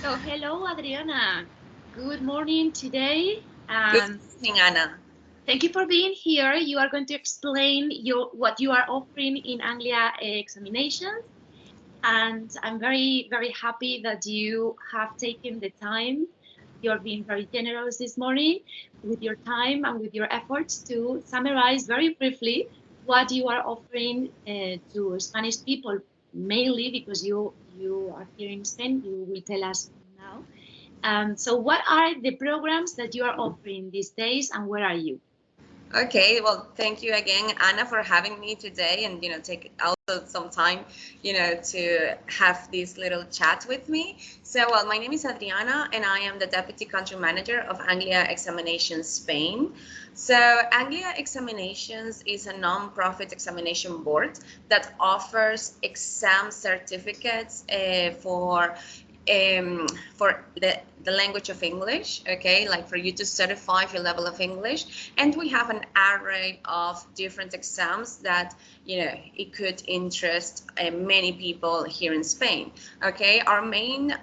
So hello, Adriana. Good morning today. Good Um, evening, Anna. Thank you for being here. You are going to explain what you are offering in Anglia Examinations. And I'm very, very happy that you have taken the time. You're being very generous this morning with your time and with your efforts to summarize very briefly what you are offering to Spanish people, mainly because you are here in Spain. You will tell us now. So what are the programs that you are offering these days and where are you? Okay, well, thank you again, Anna, for having me today, and take also some time, to have this little chat with me. So, well, my name is Adriana, and I am the Deputy Country Manager of Anglia Examinations Spain. So, Anglia Examinations is a non-profit examination board that offers exam certificates for the language of English, okay, like for you to certify your level of English. And we have an array of different exams that, it could interest many people here in Spain, okay. Our main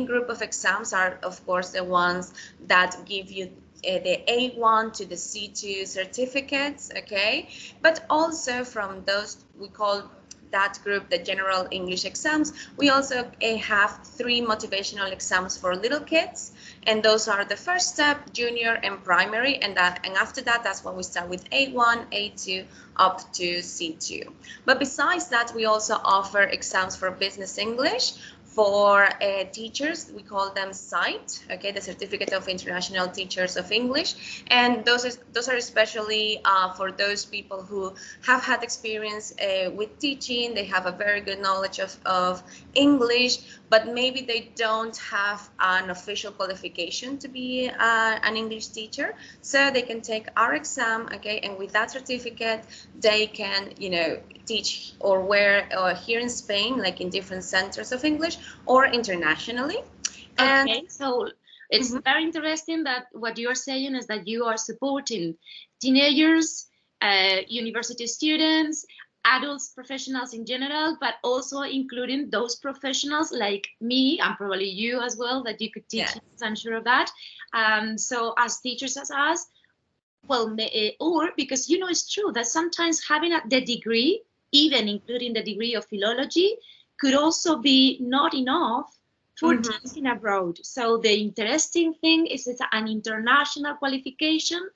group of exams are, of course, the ones that give you the A1 to the C2 certificates, okay, but also from those we call that group, the general English exams, we also have 3 motivational exams for little kids, and those are the first step, junior, and primary, and after that, that's when we start with A1, A2, up to C2. But besides that, we also offer exams for business English, for teachers, we call them C.I.T.E, okay, the Certificate of International Teachers of English, and those are especially for those people who have had experience with teaching. They have a very good knowledge of English, but maybe they don't have an official qualification to be an English teacher, so they can take our exam, okay, and with that certificate, they can, teach here in Spain, like in different centers of English or internationally. And Okay, so it's very interesting that what you are saying is that you are supporting teenagers, university students, adults, professionals in general, but also including those professionals like me and probably you as well, that you could teach, yes. I'm sure of that. So as teachers as us, well, or because, it's true that sometimes having the degree, even including the degree of philology, could also be not enough for teaching abroad. So the interesting thing is it's an international qualification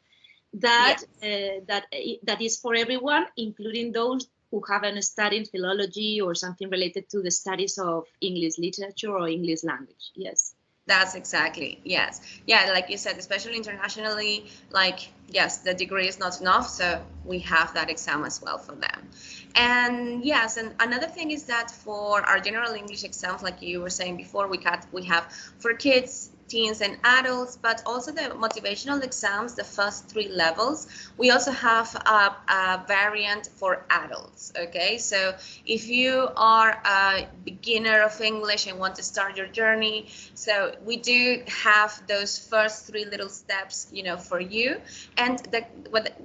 that that is for everyone, including those who haven't studied philology or something related to the studies of English literature or English language. Yes. That's exactly, yes. Yeah, like you said, especially internationally, like, yes, the degree is not enough, so we have that exam as well for them. And yes, and another thing is that for our general English exams, like you were saying before, we have for kids, teens, and adults, but also the motivational exams, the first 3 levels. We also have a variant for adults, okay? So if you are a beginner of English and want to start your journey, so we do have those first 3 little steps, for you. And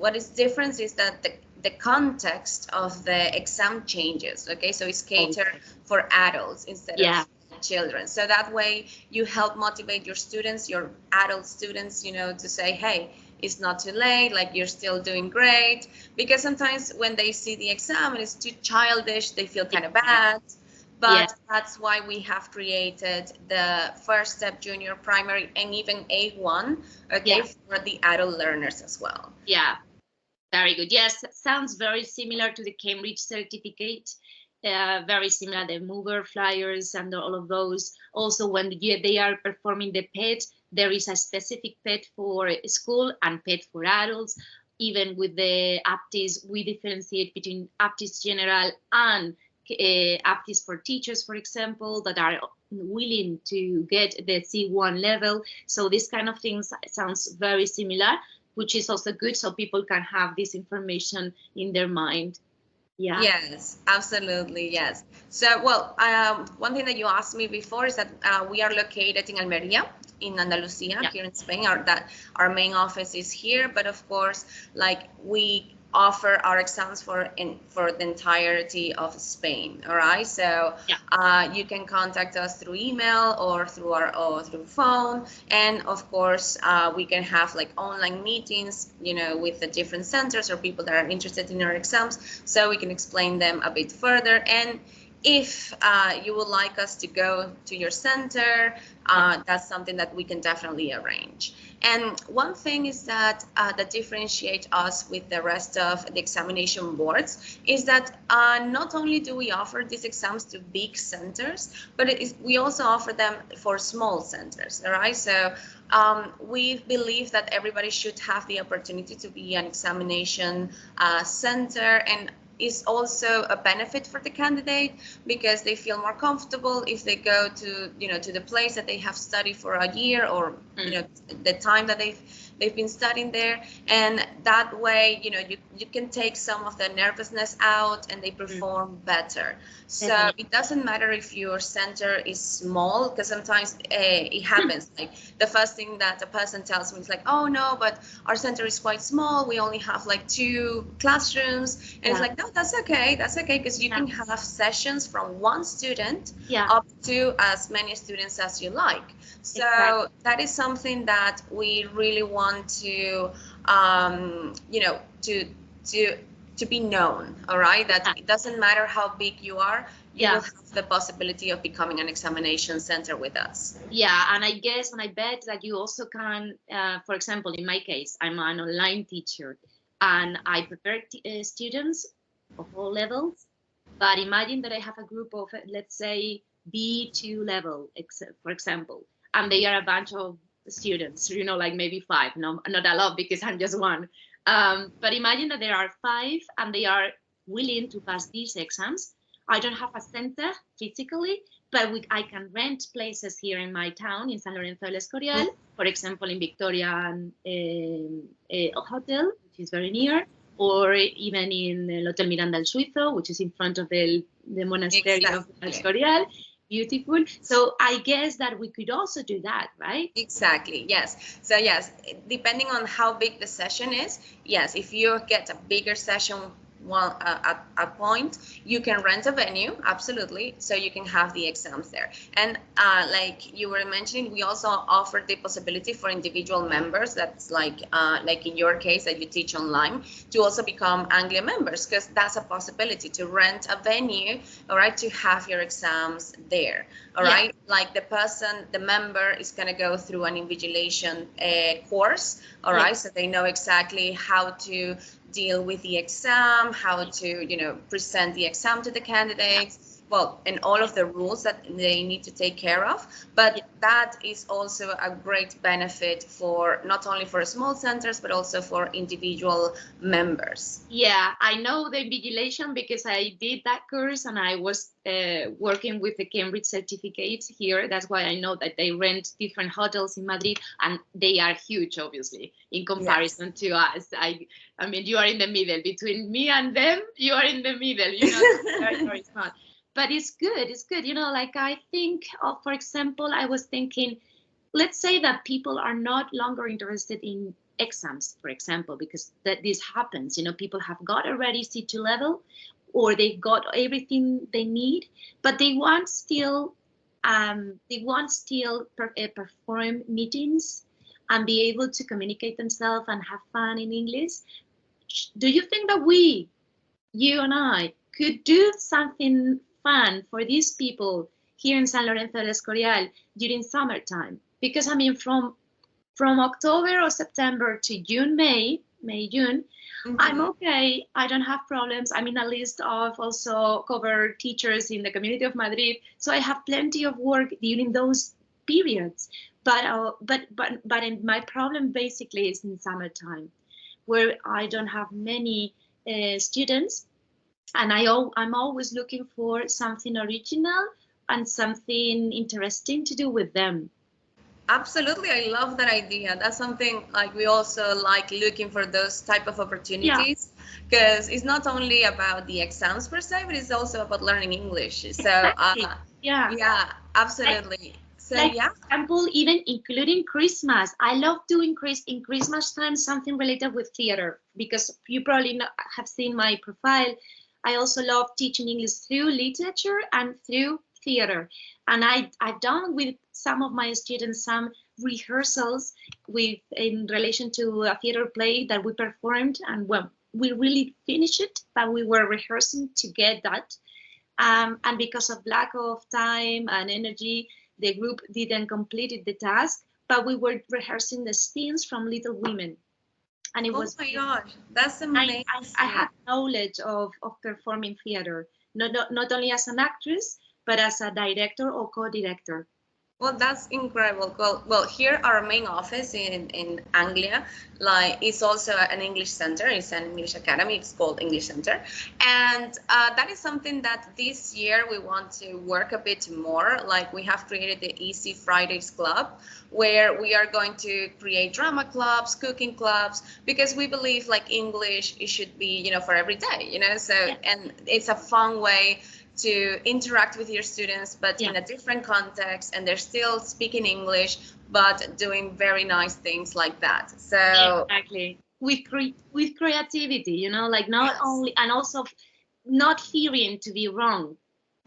what is different is that the context of the exam changes, okay? So it's catered for adults instead of children. So that way you help motivate your students, your adult students, to say, hey, it's not too late, like you're still doing great. Because sometimes when they see the exam and it's too childish, they feel kind of bad. But that's why we have created the first step, junior, primary, and even A1, okay, for the adult learners as well. Yeah, very good. Yes, sounds very similar to the Cambridge certificate. Very similar, the mover flyers and all of those. Also, when they are performing the PET, there is a specific PET for school and PET for adults. Even with the aptis, we differentiate between aptis general and aptis for teachers, for example, that are willing to get the C1 level. So this kind of things sounds very similar, which is also good, so people can have this information in their mind. Yeah. Yes, absolutely. Yes. So, well, one thing that you asked me before is that we are located in Almería, in Andalusia, here in Spain. Our main office is here, but of course, like we offer our exams for the entirety of Spain. All right, so you can contact us through email or through phone, and of course we can have like online meetings, you know, with the different centers or people that are interested in our exams, so we can explain them a bit further. And if you would like us to go to your center, that's something that we can definitely arrange. And one thing is that that differentiates us with the rest of the examination boards is that not only do we offer these exams to big centers, but we also offer them for small centers, all right? So we believe that everybody should have the opportunity to be an examination center, and is also a benefit for the candidate because they feel more comfortable if they go to, you know, to the place that they have studied for a year, or you know, the time that they've been studying there, and that way, you know, you can take some of the nervousness out and they perform better. So it doesn't matter if your center is small, because sometimes it happens. Like the first thing that a person tells me is like, oh no, but our center is quite small, we only have like 2 classrooms, and it's like, no, that's okay, because you can have sessions from 1 student up to as many students as you like. So that is something that we really want to, you know, to be known, all right? That it doesn't matter how big you are, you will have the possibility of becoming an examination center with us. Yeah, and I guess, and I bet that you also can, for example, in my case, I'm an online teacher, and I prepare students of all levels. But imagine that I have a group of, let's say, B2 level, for example, and they are a bunch of students, you know, like maybe 5, no, not a lot because I'm just 1. But imagine that there are 5 and they are willing to pass these exams. I don't have a center physically, but I can rent places here in my town, in San Lorenzo del Escorial, for example, in Victoria Hotel, which is very near, or even in El Hotel Miranda al Suizo, which is in front of the monastery of El Escorial. Beautiful. So I guess that we could also do that, right? Exactly. Yes. So yes, depending on how big the session is, yes, if you get a bigger session at a point, you can rent a venue, absolutely, so you can have the exams there. And like you were mentioning, we also offer the possibility for individual members, that's like in your case that you teach online, to also become Anglia members, because that's a possibility to rent a venue, all right, to have your exams there, all right. Like the member is going to go through an invigilation course, all right, so they know exactly how to deal with the exam, how to, you know, present the exam to the candidates, well, and all of the rules that they need to take care of. But that is also a great benefit for not only for small centers, but also for individual members. Yeah, I know the invigilation because I did that course and I was working with the Cambridge certificates here. That's why I know that they rent different hotels in Madrid, and they are huge, obviously, in comparison to us. I mean, you are in the middle between me and them. You are in the middle, you know. Very, very smart. But it's good. It's good. You know, like I think, for example, I was thinking, let's say that people are not longer interested in exams, for example, because this happens. You know, people have got already C2 level, or they've got everything they need, but they want still perform meetings and be able to communicate themselves and have fun in English. Do you think that you and I, could do something fun for these people here in San Lorenzo del Escorial during summertime? Because I mean, from October or September to June, May, June, I'm okay. I don't have problems. I'm in a list of also cover teachers in the community of Madrid, so I have plenty of work during those periods. But my problem basically is in summertime, where I don't have many students, and I'm always looking for something original and something interesting to do with them. Absolutely, I love that idea. That's something like we also like looking for those type of opportunities, because it's not only about the exams per se, but it's also about learning English. So yeah, absolutely. So like, for example, even including Christmas. I love doing in Christmas time something related with theater because you probably have seen my profile, I also love teaching English through literature and through theater. And I've done with some of my students some rehearsals in relation to a theater play that we performed, and well, we really finished it, but we were rehearsing to get that. And because of lack of time and energy, the group didn't complete the task, but we were rehearsing the scenes from Little Women. And it was, oh my gosh, that's amazing. I have knowledge of performing theater, not only as an actress, but as a director or co-director. Well, that's incredible. Well, here our main office in Anglia, like, is also an English center. It's an English academy. It's called English Center, and that is something that this year we want to work a bit more. Like, we have created the Easy Fridays Club, where we are going to create drama clubs, cooking clubs, because we believe like English, it should be, you know, for every day, you know. So and it's a fun way to interact with your students, but in a different context, and they're still speaking English, but doing very nice things like that. So exactly, with creativity, you know, like not only, and also not fearing to be wrong,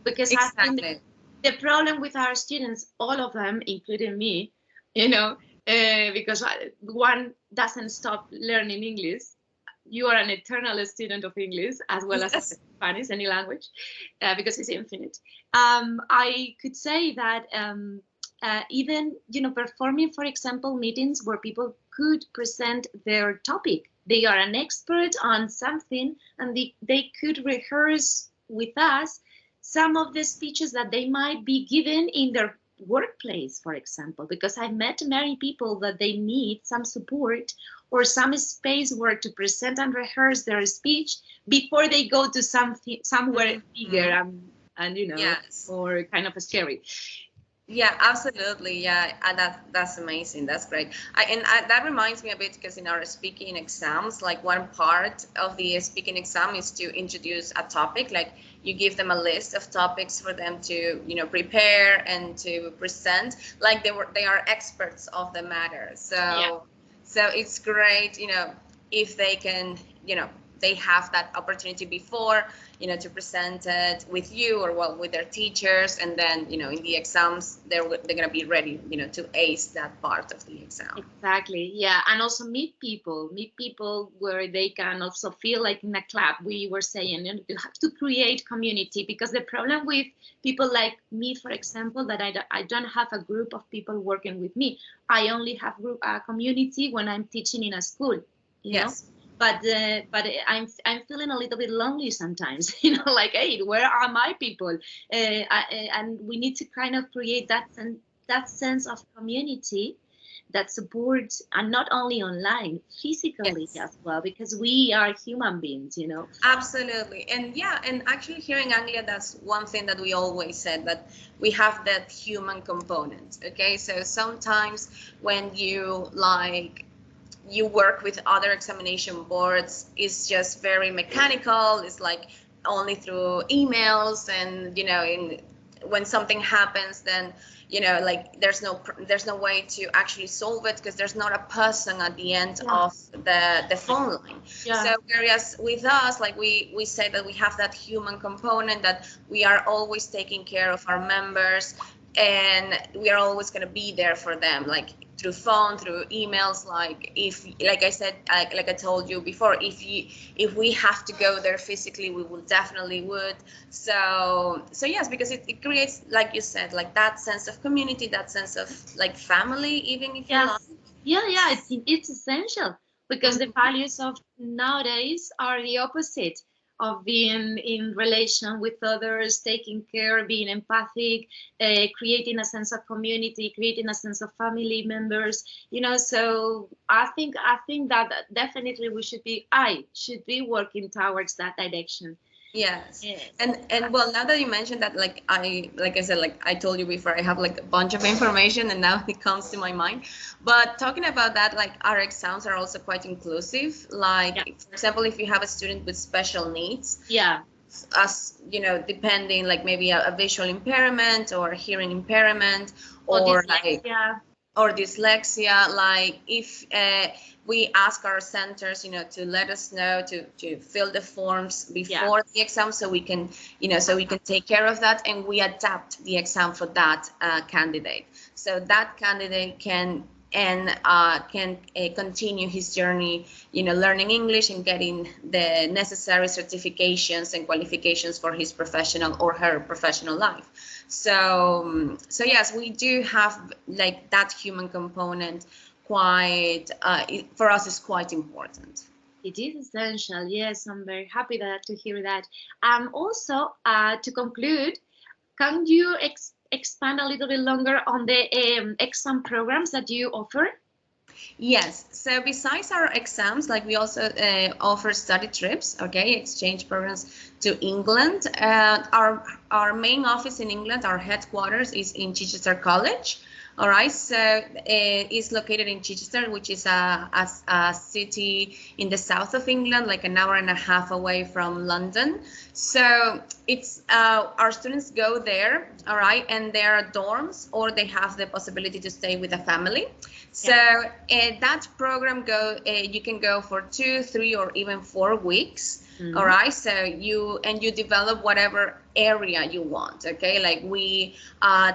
because I think the problem with our students, all of them, including me, you know, because one doesn't stop learning English. You are an eternal student of English as well as Spanish, any language, because it's infinite. I could say that even, you know, performing, for example, meetings where people could present their topic. They are an expert on something, and they could rehearse with us some of the speeches that they might be given in their workplace, for example, because I've met many people that they need some support or some space where to present and rehearse their speech before they go to somewhere bigger and you know, or kind of scary. Yeah, absolutely. Yeah, and that's amazing. That's great. That reminds me a bit, because in our speaking exams, like, one part of the speaking exam is to introduce a topic. Like, you give them a list of topics for them to, you know, prepare and to present. Like, they are experts of the matter. So so it's great, you know, if they can, you know, they have that opportunity before, you know, to present it with you or, well, with their teachers, and then, you know, in the exams they're going to be ready, you know, to ace that part of the exam. Exactly, yeah. And also meet people where they can also feel like in a club. We were saying, you know, you have to create community, because the problem with people like me, for example, that I don't have a group of people working with me. I only have a community when I'm teaching in a school, you know. But I'm feeling a little bit lonely sometimes, you know, like, hey, where are my people? And we need to kind of create that sense of community, that supports, and not only online, physically as well, because we are human beings, you know. Absolutely. And and actually here in Anglia, that's one thing that we always said, that we have that human component. Okay, so sometimes when you work with other examination boards, it's just very mechanical. It's like only through emails, and, you know, when something happens, then, you know, like, there's no way to actually solve it, because there's not a person at the end of the phone line. So whereas with us, like, we say that we have that human component, that we are always taking care of our members, and we are always going to be there for them, like, through phone, through emails. Like, if, like I said, like I told you before, if we have to go there physically, we will definitely would. So yes, because it creates, like you said, like, that sense of community, that sense of, like, family, even if you're not. It's essential, because the values of nowadays are the opposite of being in relation with others, taking care, being empathic, creating a sense of community, creating a sense of family members, you know. So I think that definitely I should be working towards that direction. Yes. And well, now that you mentioned that, like I said, like I told you before, I have like a bunch of information, and now it comes to my mind. But talking about that, like, our exams are also quite inclusive. Like, for example, if you have a student with special needs, as you know, depending, like, maybe a visual impairment or hearing impairment, or like or dyslexia. Like if we ask our centers, to let us know to fill the forms before the exam, so we can, so we can take care of that, and we adapt the exam for that candidate, so that candidate can continue his journey, learning English and getting the necessary certifications and qualifications for his professional or her professional life. So yes, we do have like that human component quite, for us is quite important. It is essential. Yes, I'm very happy to hear that. Also, to conclude, can you expand a little bit longer on the exam programs that you offer? Yes, so besides our exams, like we also offer study trips, okay, exchange programs to England. Our main office in England, our headquarters is in Chichester College. All right, so it's located in Chichester, which is a city in the south of England, like an hour and a half away from London. So it's our students go there, all right, and there are dorms, or they have the possibility to stay with a family. So that program you can go for 2, 3, or even 4 weeks. All right, so you develop whatever area you want. Okay, like we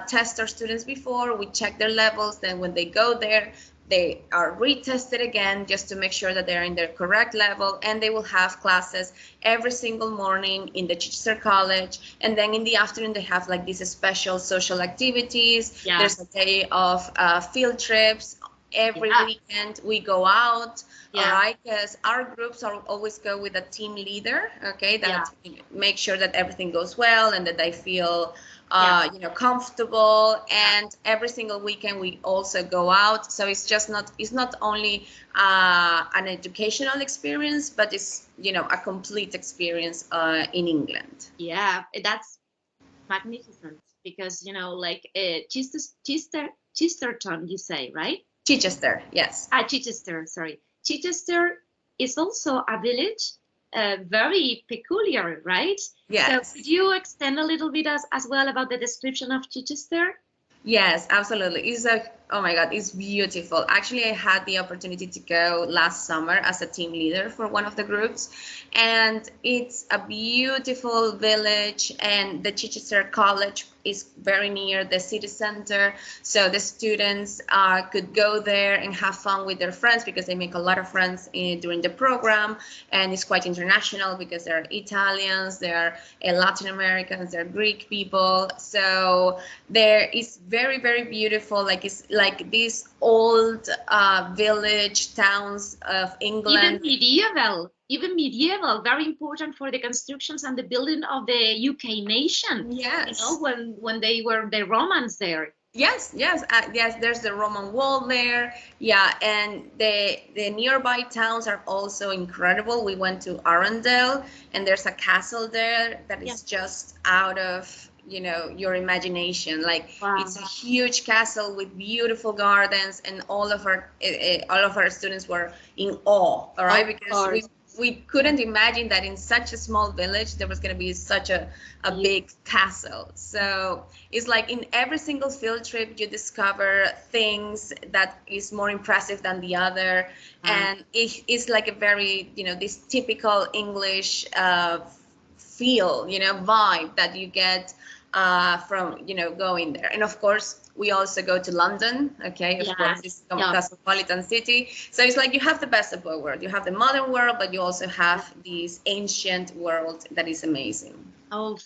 test our students before, we check their levels, then when they go there, they are retested again just to make sure that they're in their correct level, and they will have classes every single morning in the Chichester College, and then in the afternoon they have like these special social activities. There's a day of field trips. Every weekend we go out, all right, because our groups always go with a team leader, okay, that make sure that everything goes well and that they feel comfortable. And every single weekend we also go out, so it's not only an educational experience, but it's a complete experience in England. Yeah, that's magnificent, because like Chesterton, you say, right? Chichester, yes. Chichester, sorry. Chichester is also a village, very peculiar, right? Yes. So could you extend a little bit as well about the description of Chichester? Yes, absolutely. Oh my God, it's beautiful. Actually, I had the opportunity to go last summer as a team leader for one of the groups, and it's a beautiful village, and the Chichester College is very near the city center, so the students could go there and have fun with their friends, because they make a lot of friends during the program, and it's quite international because there are Italians, there are Latin Americans, there are Greek people, so there is very, very beautiful, like it's like these old village towns of England. Even medieval, very important for the constructions and the building of the UK nation. Yes. When they were the Romans there. Yes. There's the Roman wall there. Yeah, and the nearby towns are also incredible. We went to Arundel, and there's a castle there that is just out of your imagination. Like it's a huge castle with beautiful gardens, and all of our students were in awe. All right, because we couldn't imagine that in such a small village there was going to be such a big castle. So it's like in every single field trip you discover things that is more impressive than the other, and it's like a very this typical English feel, vibe that you get from going there. And of course we also go to London, okay, of course it's a cosmopolitan city, so it's like you have the best of both worlds. You have the modern world, but you also have this ancient world that is amazing. Oh,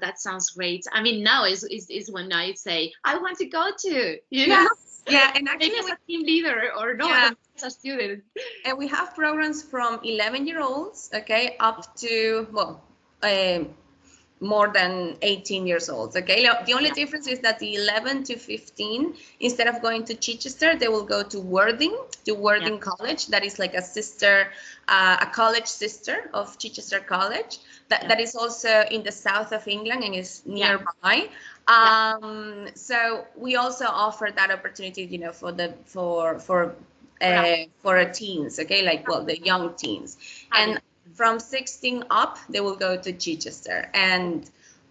that sounds great. I mean, now is when I say I want to go to, Yeah, and actually as a team leader or not as a student. And we have programs from 11-year-olds, okay, up to more than 18 years old. Okay, the only difference is that the 11 to 15, instead of going to Chichester, they will go to Worthing College. That is like a college sister of Chichester College. That is also in the south of England and is nearby. So we also offer that opportunity, for teens, okay, like the young teens, and from 16 up, they will go to Chichester. And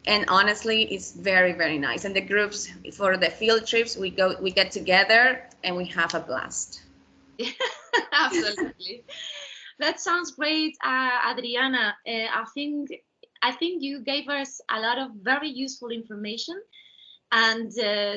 And honestly, it's very, very nice. And the groups for the field trips, we get together and we have a blast. Absolutely. That sounds great, Adriana. I think you gave us a lot of very useful information, and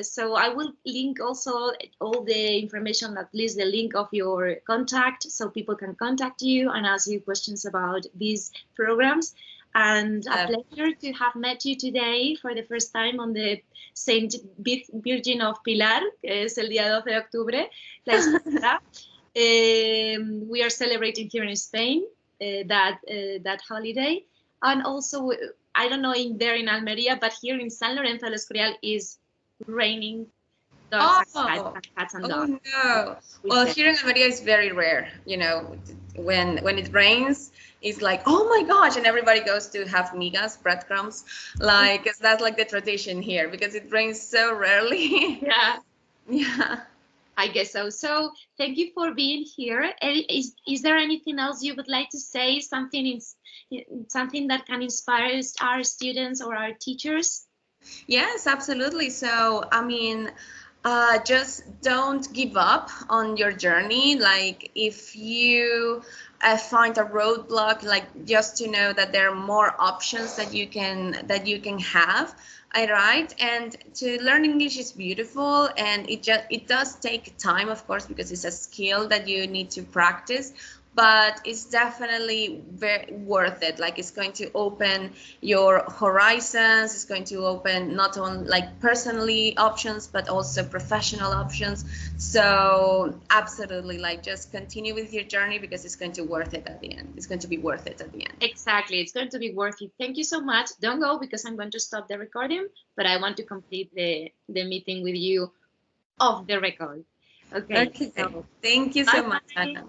so I will link also all the information, at least the link of your contact, so people can contact you and ask you questions about these programs. And a pleasure to have met you today for the first time on the Saint Virgin of Pilar, que es el día 12 de octubre. La Hispanidad. We are celebrating here in Spain that holiday, and also I don't know in Almería, but here in San Lorenzo del Escorial is raining dogs and cats and dogs. Oh no! Well, here in Almería it's very rare. You know, when it rains, it's like, oh my gosh, and everybody goes to have migas, breadcrumbs, like that's like the tradition here because it rains so rarely. Yeah. Yeah. I guess so. So thank you for being here. Is there anything else you would like to say? Something that can inspire our students or our teachers? Yes, absolutely. So, I mean, just don't give up on your journey. Like if you find a roadblock, like just to know that there are more options that you can have. Right, and to learn English is beautiful, and it does take time, of course, because it's a skill that you need to practice. But it's definitely very worth it. Like it's going to open your horizons. It's going to open not only like personally options, but also professional options. So absolutely, like just continue with your journey because it's going to worth it at the end. It's going to be worth it at the end. Exactly, it's going to be worth it. Thank you so much. Don't go because I'm going to stop the recording, but I want to complete the meeting with you off the record. Okay. So, thank you so much, Anna.